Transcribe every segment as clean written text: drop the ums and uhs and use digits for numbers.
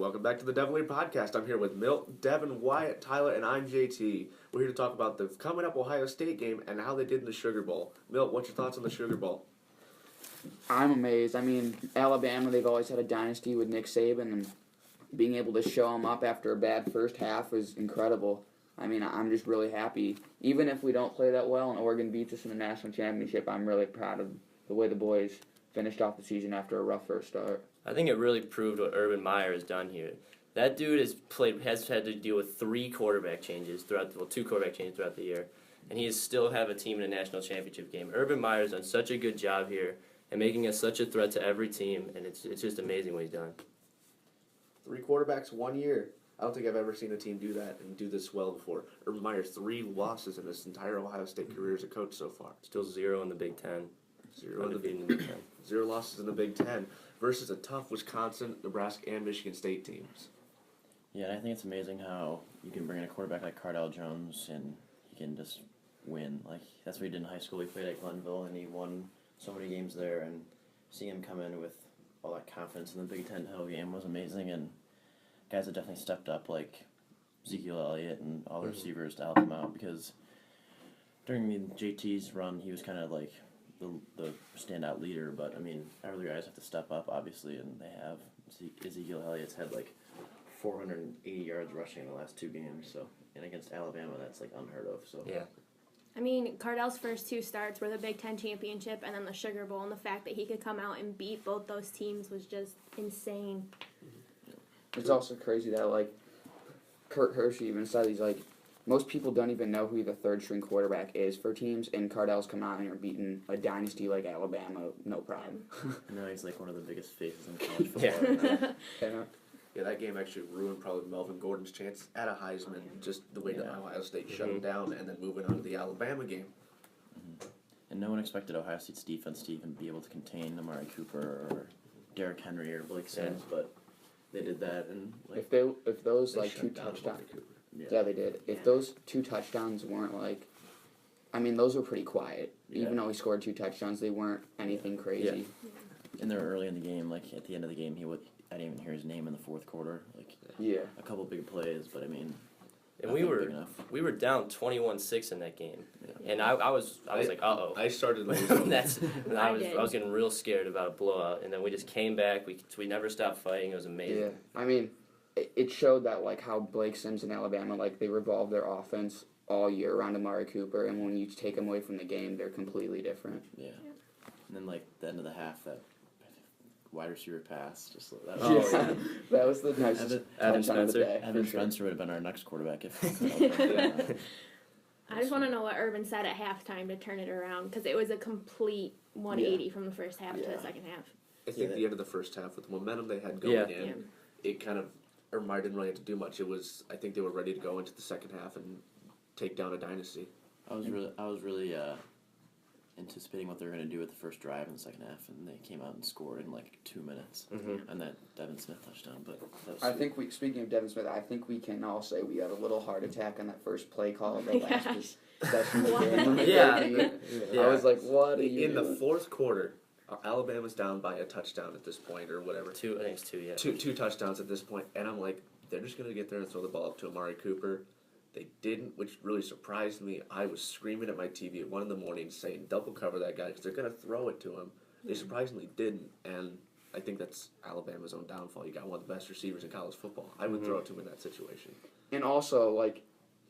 Welcome back to the Devilier podcast. I'm here with Milt, Devin, Wyatt, Tyler, and I'm JT. We're here to talk about the coming up Ohio State game and how they did in the Sugar Bowl. Milt, what's your thoughts on the Sugar Bowl? I'm amazed. I mean, Alabama, they've always had a dynasty with Nick Saban, and being able to show them up after a bad first half was incredible. I mean, I'm just really happy. Even if we don't play that well and Oregon beats us in the national championship, I'm really proud of the way the boys finished off the season after a rough first start. I think it really proved what Urban Meyer has done here. That dude has had to deal with two quarterback changes throughout the year, and he still have a team in a national championship game. Urban Meyer has done such a good job here and making us such a threat to every team, and it's just amazing what he's done. 3 quarterbacks, 1 year. I don't think I've ever seen a team do that and do this well before. Urban Meyer, 3 losses in his entire Ohio State career as a coach so far. Still 0 in the Big Ten. 0 in the Big Ten. 0 losses in the Big Ten versus a tough Wisconsin, Nebraska, and Michigan State teams. Yeah, and I think it's amazing how you can bring in a quarterback like Cardell Jones and he can just win. Like, that's what he did in high school. He played at Glenville and he won so many games there, and seeing him come in with all that confidence in the Big Ten title game was amazing, and guys have definitely stepped up, like Ezekiel Elliott and all the receivers to help him out, because during the JT's run, he was kind of like the standout leader, but I mean, other guys have to step up, obviously, and they have. Ezekiel Elliott's had like 480 yards rushing in the last 2 games, so, and against Alabama, that's like unheard of. So yeah. I mean, Cardell's first 2 starts were the Big Ten championship and then the Sugar Bowl, and the fact that he could come out and beat both those teams was just insane. It's also crazy that, like, Kurt Hershey even said, he's like, most people don't even know who the third-string quarterback is for teams, and Cardell's come out and are beating a dynasty like Alabama, no problem. and now he's like one of the biggest faces in college football. Yeah, that game actually ruined probably Melvin Gordon's chance at a Heisman, just the way that Ohio State shut him down, and then moving on to the Alabama game. And no one expected Ohio State's defense to even be able to contain Amari Cooper or Derrick Henry or Blake Sims, but they did that. And like, if those they like shut 2 down touchdowns, Amari Cooper. yeah, they did. If those 2 touchdowns weren't like, I mean, those were pretty quiet. Even though he scored 2 touchdowns, they weren't anything crazy. and they were early in the game. Like at the end of the game, I didn't even hear his name in the fourth quarter. Like a couple big plays, but I mean. And we were down 21-6 in that game, and I was like, uh-oh. I started losing. I was getting real scared about a blowout, and then we just came back. We never stopped fighting. It was amazing. Yeah, I mean, it showed that like how Blake Sims in Alabama, like they revolved their offense all year around Amari Cooper, and when you take them away from the game, they're completely different. Yeah, and then like the end of the half, that wide receiver pass, just that. That was the nicest Adam Spencer. of the day. Adam Spencer would have been our next quarterback if. I just want to know what Urban said at halftime to turn it around, because it was a complete 180 from the first half to the second half. I think the end of the first half, with the momentum they had going in, it kind of, Urban Meyer didn't really have to do much. It was, I think they were ready to go into the second half and take down a dynasty. I was really anticipating what they were going to do with the first drive in the second half, and they came out and scored in like 2 minutes, and that Devin Smith touchdown. But that was Speaking of Devin Smith, I think we can all say we had a little heart attack on that first play call of the last possession of the game. I was like, what are you in doing? the fourth quarter? Alabama's down by a touchdown at this point, or whatever. 2, I think it's 2, yeah. 2 touchdowns at this point, and I'm like, they're just going to get there and throw the ball up to Amari Cooper. They didn't, which really surprised me. I was screaming at my TV at 1 in the morning saying, double cover that guy, because they're going to throw it to him. They surprisingly didn't, and I think that's Alabama's own downfall. You got one of the best receivers in college football. I would throw it to him in that situation. And also, like,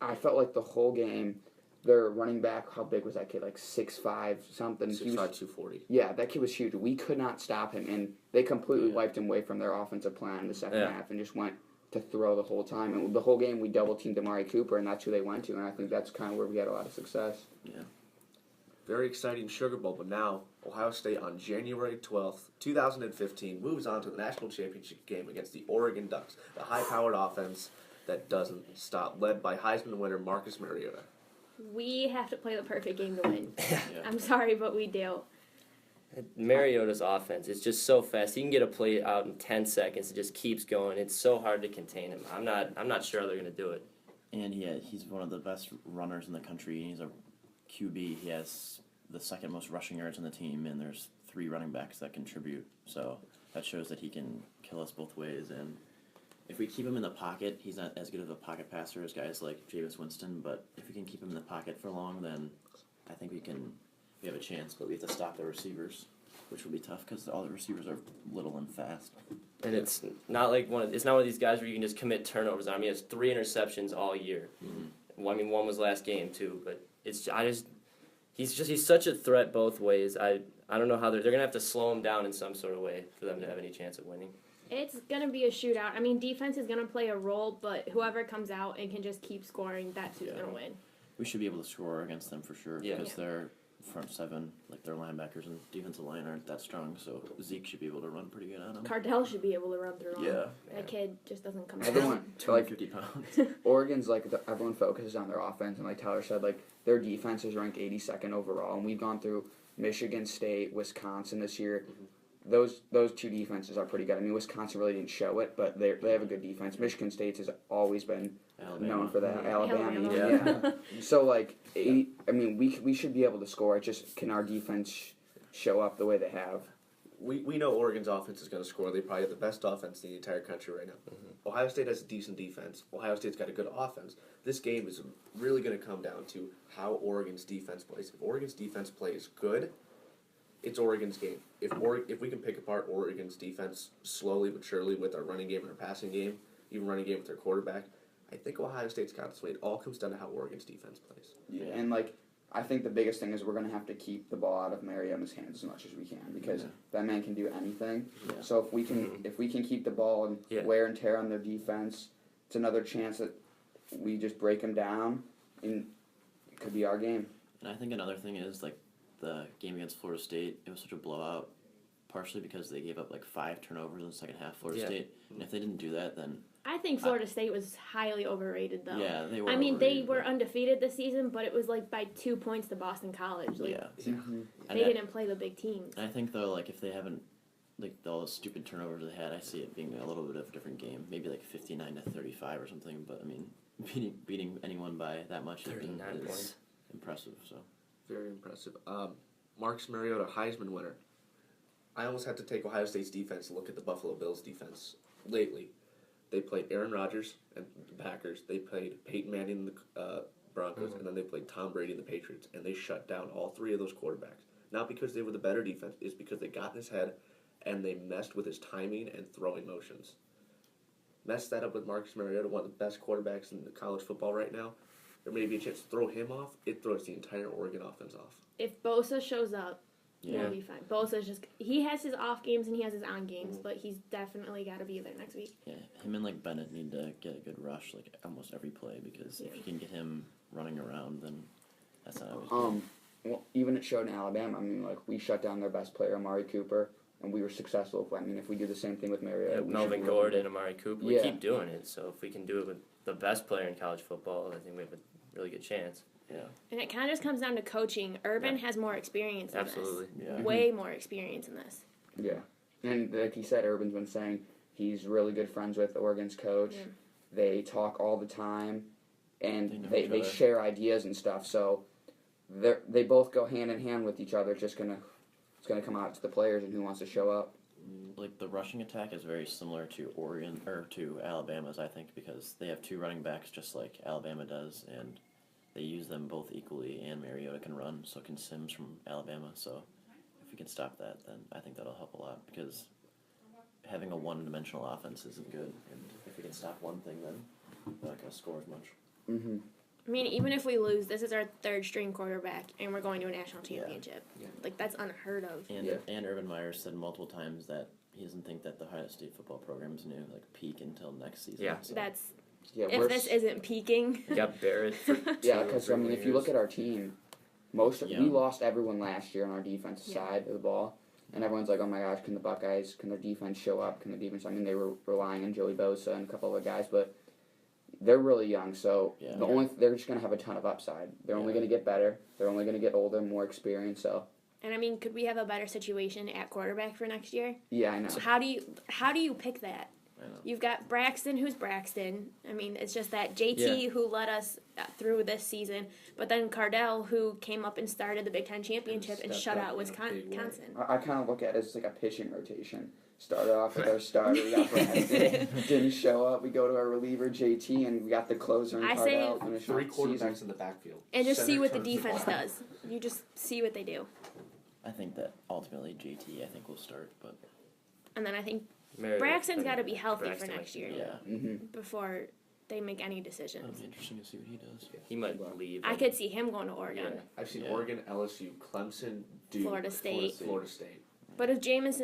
I felt like the whole game, their running back, how big was that kid? Like 6'5", something. 6'5", 240. Yeah, that kid was huge. We could not stop him, and they completely wiped him away from their offensive plan in the second half and just went to throw the whole time. And the whole game we double-teamed Amari Cooper, and that's who they went to, and I think that's kind of where we had a lot of success. Yeah. Very exciting Sugar Bowl, but now Ohio State on January 12th, 2015, moves on to the national championship game against the Oregon Ducks, the high-powered offense that doesn't stop, led by Heisman winner Marcus Mariota. We have to play the perfect game to win. I'm sorry, but we do. Mariota's offense is just so fast. He can get a play out in 10 seconds. It just keeps going. It's so hard to contain him. I'm not sure how they're going to do it. And he's one of the best runners in the country. He's a QB. He has the second most rushing yards on the team, and there's 3 running backs that contribute. So that shows that he can kill us both ways. And if we keep him in the pocket, he's not as good of a pocket passer as guys like Jameis Winston. But if we can keep him in the pocket for long, then I think we have a chance. But we have to stop the receivers, which will be tough because all the receivers are little and fast. And it's not like one of these guys where you can just commit turnovers. I mean, he has 3 interceptions all year. Mm-hmm. Well, I mean, one was last game too, but he's such a threat both ways. I don't know how they're gonna have to slow him down in some sort of way for them to have any chance of winning. It's going to be a shootout. I mean, defense is going to play a role, but whoever comes out and can just keep scoring, that's who's going to win. We should be able to score against them for sure Yeah. because their front seven, like their linebackers and defensive line aren't that strong. So Zeke should be able to run pretty good on them. Cardell should be able to run through him. Yeah. That kid just doesn't come Everyone, out. like 250 pounds. Oregon's everyone focuses on their offense, and like Tyler said, like their defense is ranked 82nd overall, and we've gone through Michigan State, Wisconsin this year. Those 2 defenses are pretty good. I mean, Wisconsin really didn't show it, but they have a good defense. Michigan State has always been known for that. Alabama, Alabama. yeah. So like, we should be able to score. It just can our defense show up the way they have. We know Oregon's offense is going to score. They probably have the best offense in the entire country right now. Ohio State has a decent defense. Ohio State's got a good offense. This game is really going to come down to how Oregon's defense plays. If Oregon's defense plays good, it's Oregon's game. If we can pick apart Oregon's defense slowly but surely with our running game and our passing game, even running game with their quarterback, I think Ohio State's got this way. It all comes down to how Oregon's defense plays. Yeah. And I think the biggest thing is we're going to have to keep the ball out of Mariota's hands as much as we can because that man can do anything. Yeah. So if we can keep the ball and wear and tear on their defense, it's another chance that we just break them down, and it could be our game. And I think another thing is like the game against Florida State. It was such a blowout, partially because they gave up 5 turnovers in the second half. Florida State, and if they didn't do that, then I think Florida State was highly overrated, though. yeah, they were. I mean, they overrated, were but- undefeated this season, but it was by 2 points to Boston College. Yeah. They didn't play the big teams. And I think though, if they haven't, all the stupid turnovers they had, I see it being a little bit of a different game. Maybe 59-35 or something. But I mean, beating anyone by that much 39 is points. impressive. So Very impressive. Marcus Mariota, Heisman winner. I almost had to take Ohio State's defense and look at the Buffalo Bills' defense lately. They played Aaron Rodgers and the Packers. They played Peyton Manning and the Broncos, and then they played Tom Brady and the Patriots. And they shut down all 3 of those quarterbacks. Not because they were the better defense, it's because they got in his head and they messed with his timing and throwing motions. Messed that up with Marcus Mariota, one of the best quarterbacks in college football right now. There may be a chance to throw him off. It throws the entire Oregon offense off. If Bosa shows up, yeah, we'll be fine. Bosa's he has his off games and he has his on games, but he's definitely got to be there next week. yeah, him and Bennett need to get a good rush almost every play because if you can get him running around, then that's not always good. Well, even it showed in Alabama. I mean, we shut down their best player, Amari Cooper, and we were successful. If we do the same thing with Mariota, we Melvin should Gordon, Amari Cooper, we Yeah. keep doing it. So if we can do it with the best player in college football, I think we have a really good chance. Yeah, And it kind of just comes down to coaching. Urban has more experience in Absolutely. this. Yeah. Way more experience in this. Yeah, and like he said, Urban's been saying he's really good friends with Oregon's coach. Yeah. They talk all the time, and They know they each other. share ideas and stuff. So they both go hand in hand with each other. It's gonna come out to the players and who wants to show up. The rushing attack is very similar to Oregon or to Alabama's, I think, because they have 2 running backs just like Alabama does, and they use them both equally. And Mariota can run, so can Sims from Alabama. So if we can stop that, then I think that'll help a lot because having a one-dimensional offense isn't good. And if we can stop one thing, then we're not going to score as much. Mm-hmm. I mean, even if we lose, this is our 3rd string quarterback, and we're going to a national championship. Yeah. That's unheard of. And Urban Meyer said multiple times that he doesn't think that the Ohio State football program is going to peak until next season. Yeah. So. That's Yeah, if this isn't peaking. You got Barrett for Yeah, 2 or because 3 if you look years. at our team, Yeah. we lost everyone last year on our defensive Yeah. side of the ball, and everyone's like, "Oh my gosh, can the Buckeyes? Can their defense show up? Can the defense?" I mean, they were relying on Joey Bosa and a couple other guys, but they're really young, so Yeah. they're just gonna have a ton of upside. They're only Yeah. gonna get better. They're only gonna get older, more experienced. So And I mean, could we have a better situation at quarterback for next year? yeah, I know. So how do you pick that? I know. You've got Braxton, who's Braxton. I mean, it's just that JT who led us through this season, but then Cardell, who came up and started the Big Ten championship and stepped shut up out in a big way. Wisconsin. I kind of look at it as like a pitching rotation. Started off with our starter. We got Braxton. Didn't show up. We go to our reliever, JT, and we got the closer in I say Cardell. Finish Three off the season. quarterbacks in the backfield. And just see Center what the turns defense ball. does. You just see what they do. I think that ultimately JT I think will start, but And then I think Meredith, Braxton's got to be healthy Braxton for might next be- year yeah, Mm-hmm. before they make any it'll decisions. be interesting to see what he does. He might leave. I could see him going to Oregon. Yeah. I've seen Yeah. Oregon, LSU, Clemson, Duke, Florida State. Florida State. But if Jameis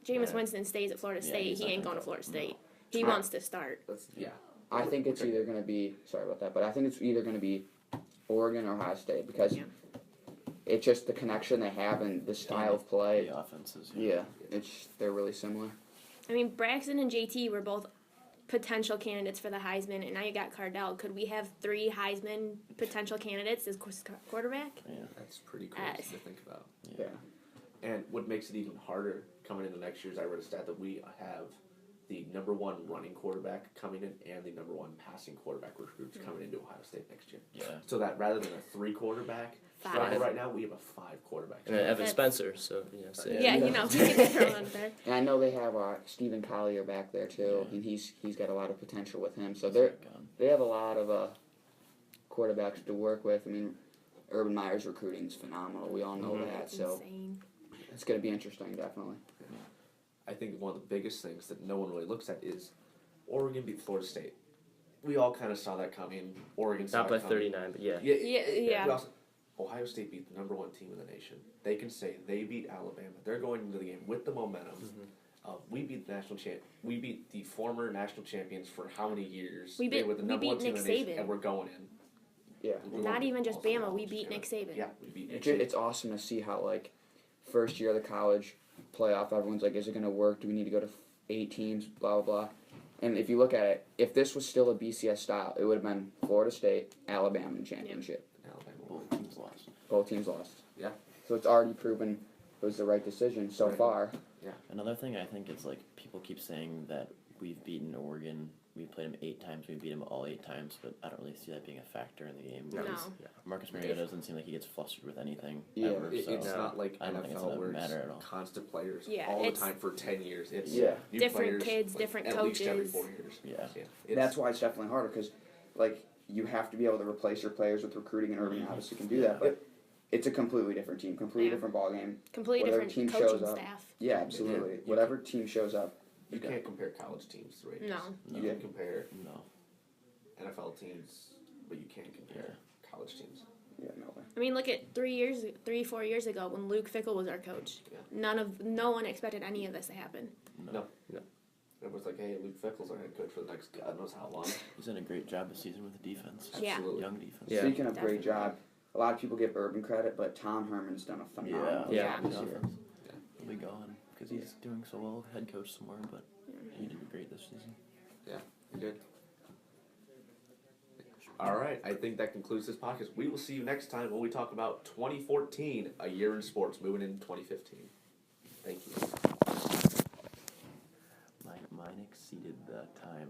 Yeah. Winston stays at Florida Yeah, State, he's he not ain't gonna going to go. Florida State. No. He Right. wants to start. Yeah. I think it's either going to be, sorry about that, but I think it's either going to be Oregon or Ohio State because Yeah. it's just the connection they have and the style of play. The offenses. Yeah, they're really similar. I mean, Braxton and JT were both potential candidates for the Heisman, and now you got Cardell. Could we have 3 Heisman potential candidates as quarterback? Yeah. That's pretty crazy Yes. to think about. Yeah. And what makes it even harder coming into next year is I read a stat that we have the number 1 running quarterback coming in and the number 1 passing quarterback recruits coming into Ohio State next year. Yeah. So that rather than a 3 quarterback Five. struggle right now, we have a 5 quarterback. And then Evan That's- Spencer, so so Yeah, you know, he can throw under there. And I know they have Stephen Collier back there too, Yeah. and he's got a lot of potential with him. So He's they're gone. they have a lot of quarterbacks to work with. I mean, Urban Meyer's recruiting is phenomenal. We all know Mhm. that. That's So insane. it's going to be interesting, definitely. I think one of the biggest things that no one really looks at is Oregon beat Florida State. We all kind of saw that coming. Oregon saw not by it coming. 39, but yeah. Yeah. We also, Ohio State beat the number 1 team in the nation. They can say they beat Alabama. They're going into the game with the momentum. We beat the national champ. We beat the former national champions for how many years? We They beat- were the we number beat 1 team Nick in the nation, Saban. and we're going in. Yeah. We're Not going even just also Bama, we College beat Nick together. Saban. Yeah, we beat Nick It's awesome to see how first year of the college playoff, everyone's like, is it going to work? Do we need to go to 8 teams? Blah blah blah. And if you look at it, if this was still a BCS style, it would have been Florida State, Alabama in the championship. Alabama. Both teams lost. Both teams lost. Yeah. So it's already proven it was the right decision so Right. far. Another thing I think is people keep saying that we've beaten Oregon. We played them 8 times. We beat them all 8 times, but I don't really see that being a factor in the game. No. because Marcus Mariota doesn't seem like he gets flustered with anything Yeah. ever. It's so not like I don't think it's NFL gonna where matter it's at all. constant players Yeah, all the it's- time for 10 years. It's Yeah. new Different players, kids, different at least every coaches. 4 years. Yeah. It's- That's why it's definitely harder because, you have to be able to replace your players with recruiting, and Urban obviously can do that. But it's a completely different team, completely Yeah. different ball game. Completely Whatever different team shows coaching up. staff. Yeah, absolutely. Yeah. Whatever team shows up, You can't compare college teams to Raiders. No. You Yeah. can compare No. NFL teams, but you can't compare college teams. yeah, no way. I mean, look at 4 years ago when Luke Fickell was our coach. Yeah. No one expected any of this to happen. No. It was like, hey, Luke Fickell's our head coach for the next God knows how long. He's done a great job this season with the defense. Yeah. Absolutely. Young defense. Yeah. Speaking of Definitely. great job, a lot of people give Urban credit, but Tom Herman's done a phenomenal Yeah. job this The year. offense. He'll be gone because he's doing so well, head coach somewhere, but he did great this season. You did. All right, I think that concludes this podcast. We will see you next time when we talk about 2014, a year in sports, moving into 2015. Thank you. Mine exceeded the time.